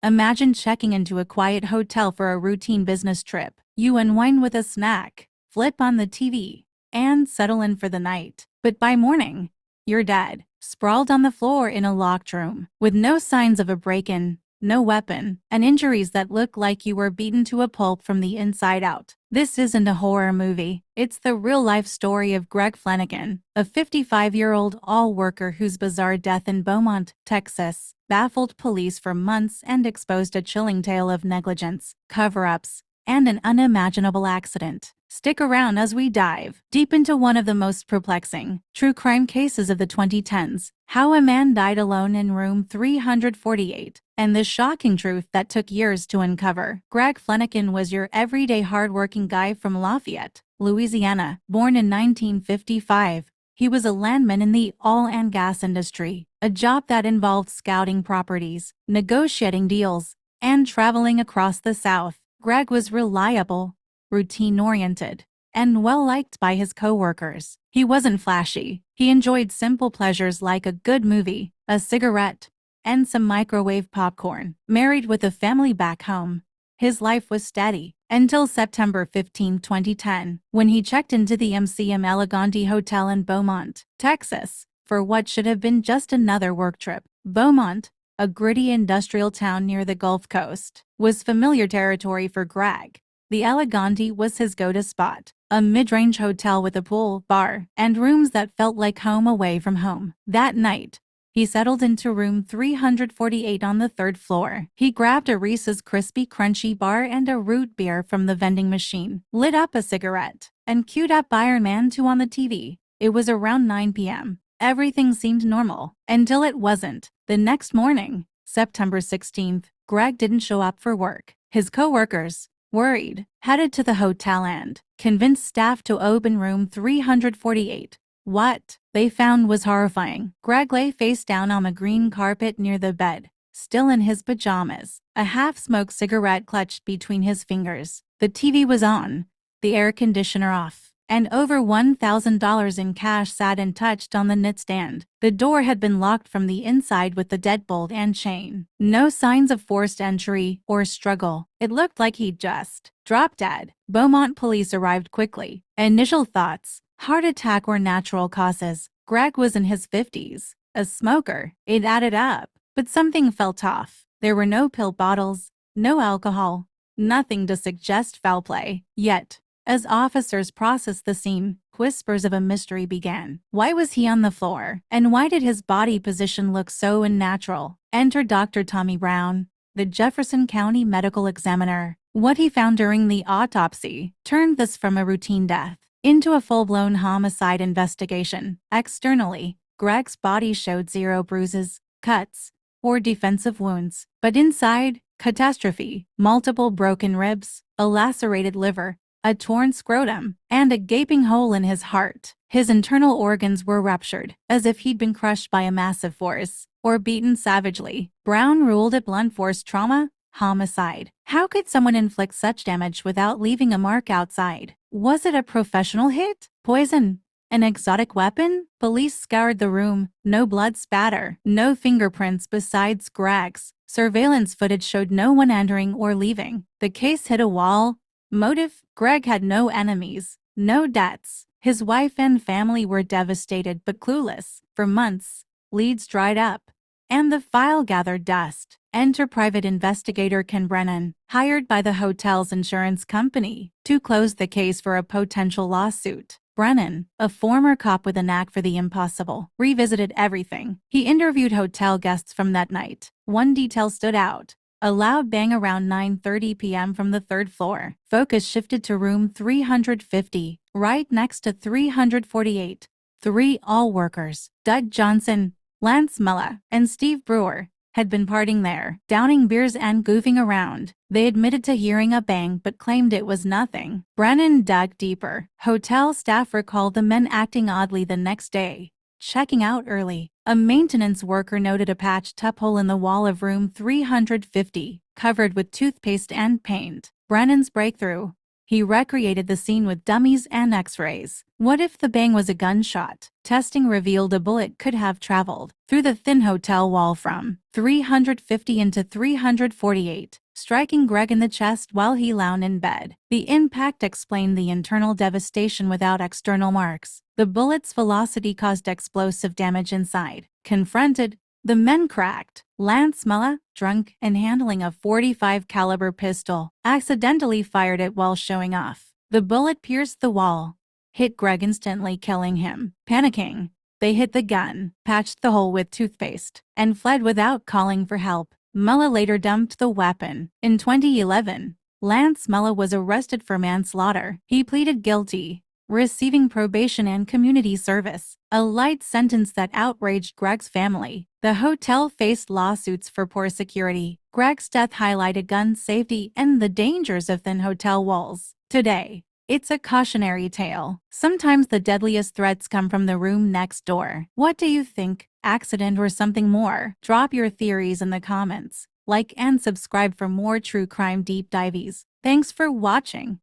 Imagine checking into a quiet hotel for a routine business trip. You unwind with a snack, flip on the TV, and settle in for the night. But by morning, you're dead, sprawled on the floor in a locked room, with no signs of a break-in, no weapon, and injuries that look like you were beaten to a pulp from the inside out. This isn't a horror movie. It's the real-life story of Greg Flanagan, a 55-year-old all-worker whose bizarre death in Beaumont, Texas, baffled police for months and exposed a chilling tale of negligence, cover-ups, and an unimaginable accident. Stick around as we dive deep into one of the most perplexing true crime cases of the 2010s, how a man died alone in room 348, and the shocking truth that took years to uncover. Greg Flanagan was your everyday hardworking guy from Lafayette, Louisiana. Born in 1955, he was a landman in the oil and gas industry, a job that involved scouting properties, negotiating deals, and traveling across the South. Greg was reliable, routine-oriented, and well-liked by his co-workers. He wasn't flashy. He enjoyed simple pleasures like a good movie, a cigarette, and some microwave popcorn. Married with a family back home, his life was steady until September 15, 2010, when he checked into the MCM Elegante Hotel in Beaumont, Texas, for what should have been just another work trip. Beaumont, a gritty industrial town near the Gulf Coast, was familiar territory for Greg. The Elegante was his go-to spot, a mid-range hotel with a pool, bar, and rooms that felt like home away from home. That night, he settled into room 348 on the third floor. He grabbed a Reese's Crispy Crunchy bar and a root beer from the vending machine, lit up a cigarette, and queued up Iron Man 2 on the TV. It was around 9 p.m. Everything seemed normal, until it wasn't. The next morning, September 16th, Greg didn't show up for work. His co-workers, worried, headed to the hotel and convinced staff to open room 348. What they found was horrifying. Greg lay face down on the green carpet near the bed, still in his pajamas, a half-smoked cigarette clutched between his fingers. The TV was on, the air conditioner off, and over $1,000 in cash sat untouched on the nightstand. The door had been locked from the inside with the deadbolt and chain. No signs of forced entry or struggle. It looked like he'd just dropped dead. Beaumont police arrived quickly. Initial thoughts: heart attack or natural causes. Greg was in his 50s, a smoker. It added up, but something felt off. There were no pill bottles, no alcohol, nothing to suggest foul play. Yet, as officers processed the scene, whispers of a mystery began. Why was he on the floor? And why did his body position look so unnatural? Enter Dr. Tommy Brown, the Jefferson County medical examiner. What he found during the autopsy turned this from a routine death into a full-blown homicide investigation. Externally, Greg's body showed zero bruises, cuts, or defensive wounds. But inside, catastrophe: multiple broken ribs, a lacerated liver, a torn scrotum, and a gaping hole in his heart. His internal organs were ruptured, as if he'd been crushed by a massive force, or beaten savagely. Brown ruled it blunt force trauma, homicide. How could someone inflict such damage without leaving a mark outside? Was it a professional hit? Poison? An exotic weapon? Police scoured the room. No blood spatter, no fingerprints besides Greg's. Surveillance footage showed no one entering or leaving. The case hit a wall. Motive: Greg had no enemies, no debts. His wife and family were devastated but clueless. For months, leads dried up, and the file gathered dust. Enter private investigator Ken Brennan, hired by the hotel's insurance company to close the case for a potential lawsuit. Brennan, a former cop with a knack for the impossible, revisited everything. He interviewed hotel guests from that night. One detail stood out: a loud bang around 9:30 p.m. from the third floor. Focus shifted to room 350, right next to 348. Three all-workers, Doug Johnson, Lance Mulla, and Steve Brewer, had been partying there, downing beers and goofing around. They admitted to hearing a bang but claimed it was nothing. Brennan dug deeper. Hotel staff recalled the men acting oddly the next day, checking out early. A maintenance worker noted a patched up hole in the wall of room 350, covered with toothpaste and paint. Brennan's breakthrough: He recreated the scene with dummies and x-rays. What if the bang was a gunshot? Testing revealed a bullet could have traveled through the thin hotel wall from 350 into 348, striking Greg in the chest while he lounged in bed. The impact explained the internal devastation without external marks. The bullet's velocity caused explosive damage inside. Confronted, the men cracked. Lance Mulla, drunk and handling a .45 caliber pistol, accidentally fired it while showing off. The bullet pierced the wall, hit Greg instantly, killing him. Panicking, they hid the gun, patched the hole with toothpaste, and fled without calling for help. Mulla later dumped the weapon. In 2011, Lance Mulla was arrested for manslaughter. He pleaded guilty, receiving probation and community service, a light sentence that outraged Greg's family. The hotel faced lawsuits for poor security. Greg's death highlighted gun safety and the dangers of thin hotel walls. Today, it's a cautionary tale. Sometimes the deadliest threats come from the room next door. What do you think? Accident or something more? Drop your theories in the comments. Like and subscribe for more true crime deep dives. Thanks for watching.